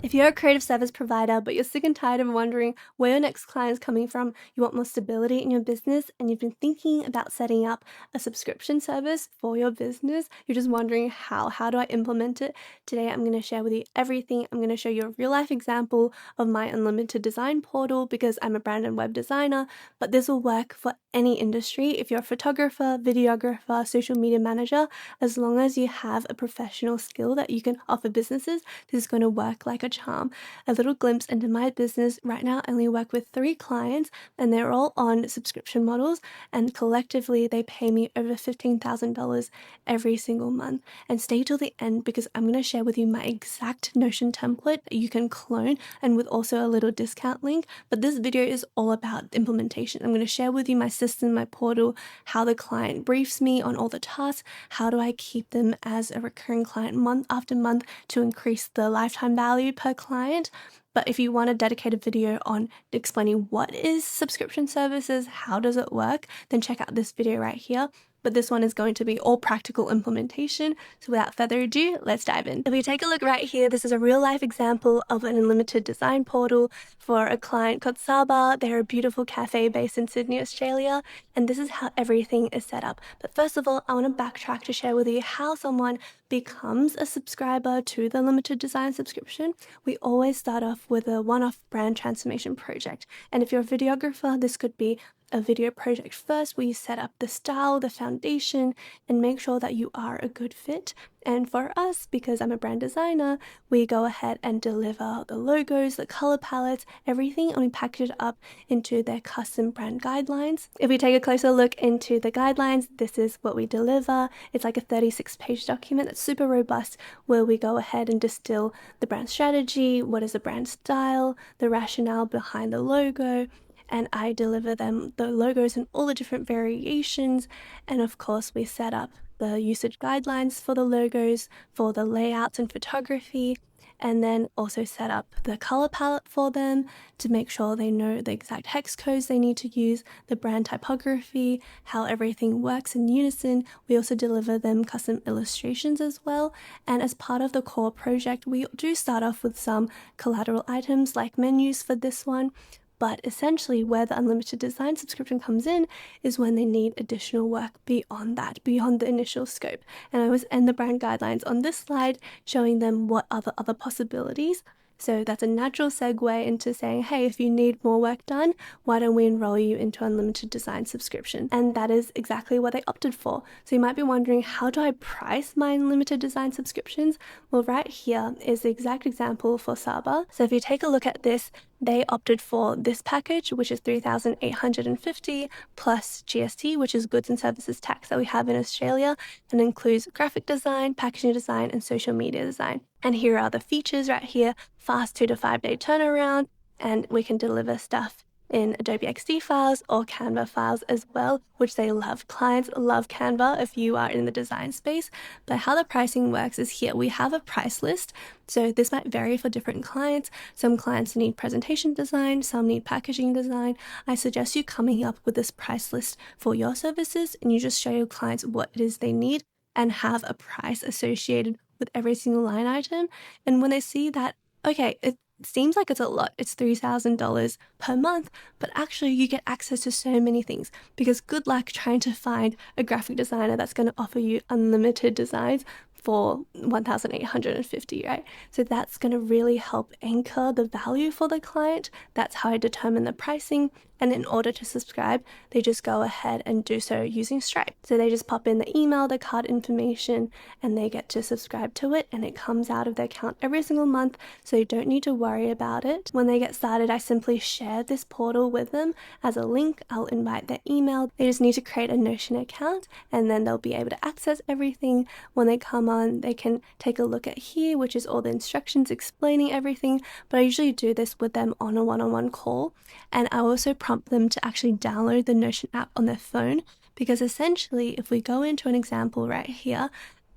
If you're a creative service provider, but you're sick and tired of wondering where your next client is coming from, you want more stability in your business, and you've been thinking about setting up a subscription service for your business, you're just wondering how do I implement it? Today, I'm going to share with you everything. I'm going to show you a real life example of my unlimited design portal because I'm a brand and web designer, but this will work for any industry. If you're a photographer, videographer, social media manager, as long as you have a professional skill that you can offer businesses, this is going to work like a charm. A little glimpse into my business. Right now, I only work with 3 clients and they're all on subscription models, and collectively they pay me over $15,000 every single month. And stay till the end because I'm going to share with you my exact Notion template that you can clone, and with also a little discount link. But this video is all about implementation. I'm going to share with you my system, my portal, how the client briefs me on all the tasks, how do I keep them as a recurring client month after month to increase the lifetime value per client. But if you want a dedicated video on explaining what is subscription services, how does it work, then check out this video right here. But this one is going to be all practical implementation. So without further ado, let's dive in. If we take a look right here, this is a real life example of an unlimited design portal for a client called Saba. They're a beautiful cafe based in Sydney, Australia. And this is how everything is set up. But first of all, I want to backtrack to share with you how someone becomes a subscriber to the limited design subscription. We always start off with a one-off brand transformation project. And if you're a videographer, this could be a video project first where you set up the style, the foundation, and make sure that you are a good fit. And for us, because I'm a brand designer, we go ahead and deliver the logos, the color palettes, everything, and we package it up into their custom brand guidelines. If we take a closer look into the guidelines, this is what we deliver. It's like a 36-page document that's super robust where we go ahead and distill the brand strategy, what is the brand style, the rationale behind the logo, and I deliver them the logos in all the different variations. And of course, we set up the usage guidelines for the logos, for the layouts and photography, and then also set up the color palette for them to make sure they know the exact hex codes they need to use, the brand typography, how everything works in unison. We also deliver them custom illustrations as well. And as part of the core project, we do start off with some collateral items like menus for this one. But essentially where the unlimited design subscription comes in is when they need additional work beyond that, beyond the initial scope. And I always end the brand guidelines on this slide showing them what are the other possibilities. So that's a natural segue into saying, hey, if you need more work done, why don't we enroll you into unlimited design subscription? And that is exactly what they opted for. So you might be wondering, how do I price my unlimited design subscriptions? Well, right here is the exact example for Saba. So if you take a look at this, they opted for this package, which is $3,850 plus GST, which is goods and services tax that we have in Australia, and includes graphic design, packaging design, and social media design. And here are the features right here: fast 2 to 5 day turnaround, and we can deliver stuff in Adobe XD files or Canva files as well, which they love. Clients love Canva if you are in the design space. But how the pricing works is here. We have a price list. So this might vary for different clients. Some clients need presentation design, some need packaging design. I suggest you coming up with this price list for your services, and you just show your clients what it is they need and have a price associated with every single line item. And when they see that, okay, it seems like it's a lot, it's $3,000 per month, but actually you get access to so many things, because good luck trying to find a graphic designer that's going to offer you unlimited designs for $1,850, right? So that's going to really help anchor the value for the client. That's how I determine the pricing. And in order to subscribe, they just go ahead and do so using Stripe. So they just pop in the email, the card information, and they get to subscribe to it, and it comes out of their account every single month, so you don't need to worry about it. When they get started, I simply share this portal with them as a link. I'll invite their email. They just need to create a Notion account, and then they'll be able to access everything. When they come on, they can take a look at here, which is all the instructions explaining everything. But I usually do this with them on a one-on-one call, and I also prompt them to actually download the Notion app on their phone, because essentially if we go into an example right here,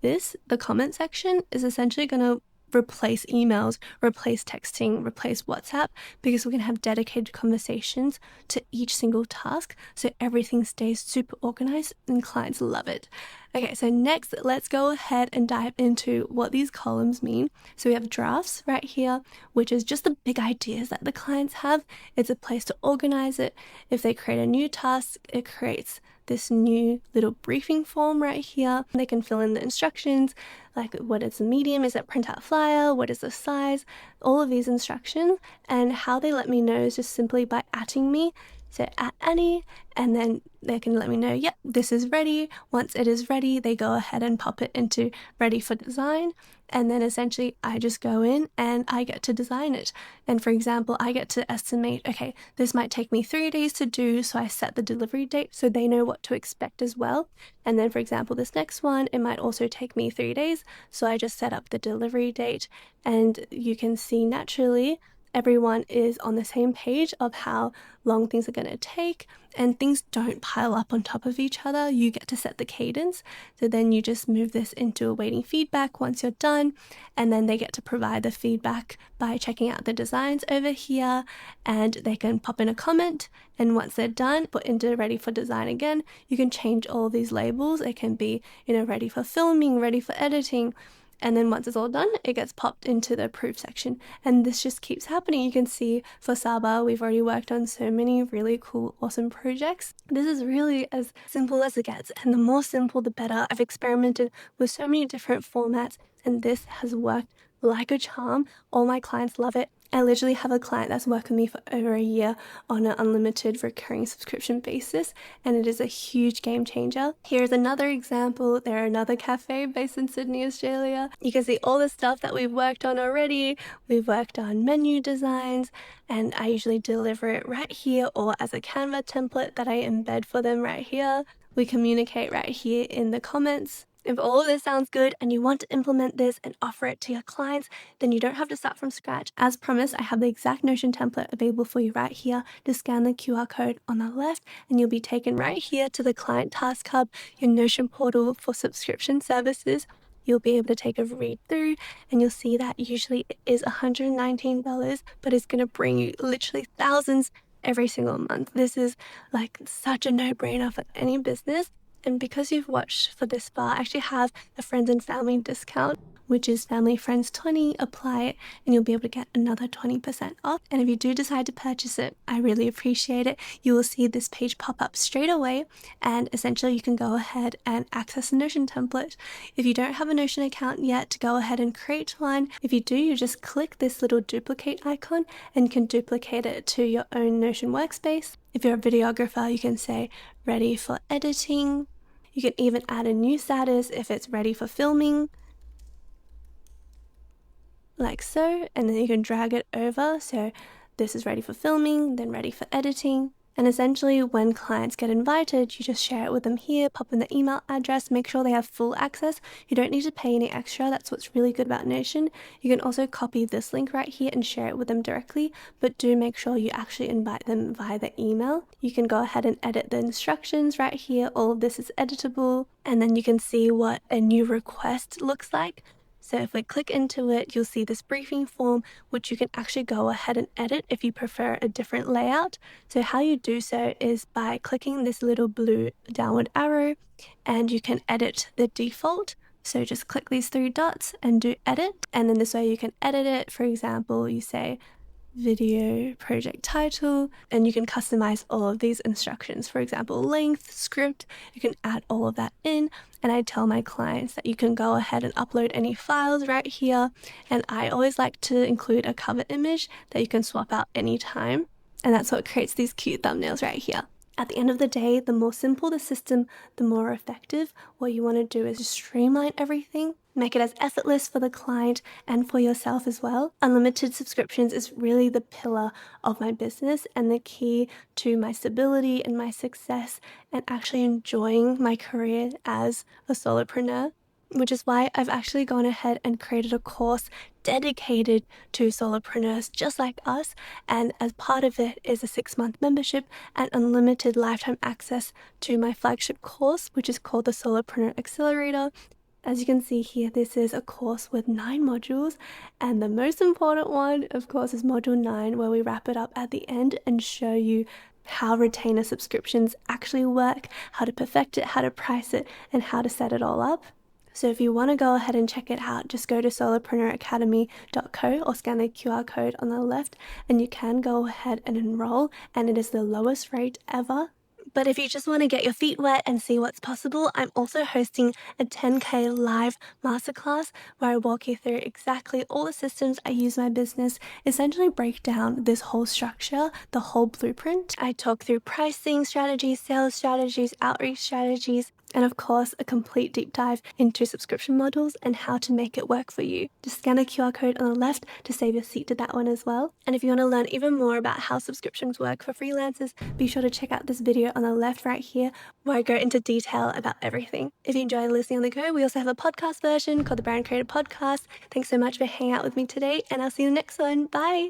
the comment section is essentially going to replace emails, replace texting, replace WhatsApp, because we can have dedicated conversations to each single task, so everything stays super organized and clients love it. Okay, so next, let's go ahead and dive into what these columns mean. So we have drafts right here, which is just the big ideas that the clients have. It's a place to organize it. If they create a new task, it creates this new little briefing form right here. They can fill in the instructions, like what is the medium, is it printout flyer, what is the size, all of these instructions. And how they let me know is just simply by @ing me. So @Annie, and then they can let me know, yep, this is ready. Once it is ready, they go ahead and pop it into ready for design. And then essentially I just go in and I get to design it. And for example, I get to estimate, okay, this might take me 3 days to do. So I set the delivery date so they know what to expect as well. And then for example, this next one, it might also take me 3 days. So I just set up the delivery date, and you can see naturally everyone is on the same page of how long things are going to take, and things don't pile up on top of each other. You get to set the cadence. So then you just move this into awaiting feedback once you're done, and then they get to provide the feedback by checking out the designs over here, and they can pop in a comment, and once they're done, put into ready for design again. You can change all of these labels. It can be, ready for filming, ready for editing. And then once it's all done, it gets popped into the approved section. And this just keeps happening. You can see for Saba, we've already worked on so many really cool, awesome projects. This is really as simple as it gets. And the more simple, the better. I've experimented with so many different formats, and this has worked like a charm. All my clients love it. I literally have a client that's worked with me for over a year on an unlimited recurring subscription basis, and it is a huge game changer. Here's another example. They're another cafe based in Sydney, Australia. You can see all the stuff that we've worked on already. We've worked on menu designs, and I usually deliver it right here or as a Canva template that I embed for them right here. We communicate right here in the comments. If all of this sounds good and you want to implement this and offer it to your clients, then you don't have to start from scratch. As promised, I have the exact Notion template available for you right here. Just scan the QR code on the left and you'll be taken right here to the Client Task Hub, your Notion portal for subscription services. You'll be able to take a read through, and you'll see that usually it is $119, but it's going to bring you literally thousands every single month. This is like such a no-brainer for any business. And because you've watched for this far, I actually have a friends and family discount, which is Family Friends 20. Apply it and you'll be able to get another 20% off. And if you do decide to purchase it, I really appreciate it. You will see this page pop up straight away, and essentially you can go ahead and access the Notion template. If you don't have a Notion account yet, go ahead and create one. If you do, you just click this little duplicate icon and you can duplicate it to your own Notion workspace. If you're a videographer, you can say ready for editing. You can even add a new status if it's ready for filming, like so, and then you can drag it over. So this is ready for filming, then ready for editing. And essentially when clients get invited, you just share it with them here, pop in the email address, make sure they have full access. You don't need to pay any extra. That's what's really good about Notion. You can also copy this link right here and share it with them directly, but do make sure you actually invite them via the email. You can go ahead and edit the instructions right here. All of this is editable, and then you can see what a new request looks like. So if we click into it, you'll see this briefing form, which you can actually go ahead and edit if you prefer a different layout. So how you do so is by clicking this little blue downward arrow, and you can edit the default. So just click these 3 dots and do edit. And then this way you can edit it. For example, you say video project title, and you can customize all of these instructions. For example, length, script, you can add all of that in. And I tell my clients that you can go ahead and upload any files right here. And I always like to include a cover image that you can swap out anytime. And that's what creates these cute thumbnails right here. At the end of the day, the more simple the system, the more effective. What you want to do is just streamline everything, make it as effortless for the client and for yourself as well. Unlimited subscriptions is really the pillar of my business and the key to my stability and my success and actually enjoying my career as a solopreneur, which is why I've actually gone ahead and created a course dedicated to solopreneurs just like us. And as part of it is a 6-month membership and unlimited lifetime access to my flagship course, which is called the Solopreneur Accelerator. As you can see here, this is a course with 9 modules, and the most important one, of course, is module 9, where we wrap it up at the end and show you how retainer subscriptions actually work, how to perfect it, how to price it, and how to set it all up. So if you want to go ahead and check it out, just go to solopreneuracademy.co or scan the QR code on the left, and you can go ahead and enroll, and it is the lowest rate ever. But if you just want to get your feet wet and see what's possible, I'm also hosting a 10K live masterclass where I walk you through exactly all the systems I use in my business, essentially break down this whole structure, the whole blueprint. I talk through pricing strategies, sales strategies, outreach strategies, and of course, a complete deep dive into subscription models and how to make it work for you. Just scan the QR code on the left to save your seat to that one as well. And if you want to learn even more about how subscriptions work for freelancers, be sure to check out this video on the left right here, where I go into detail about everything. If you enjoy listening on the go, we also have a podcast version called the Brand Creator Podcast. Thanks so much for hanging out with me today, and I'll see you in the next one. Bye.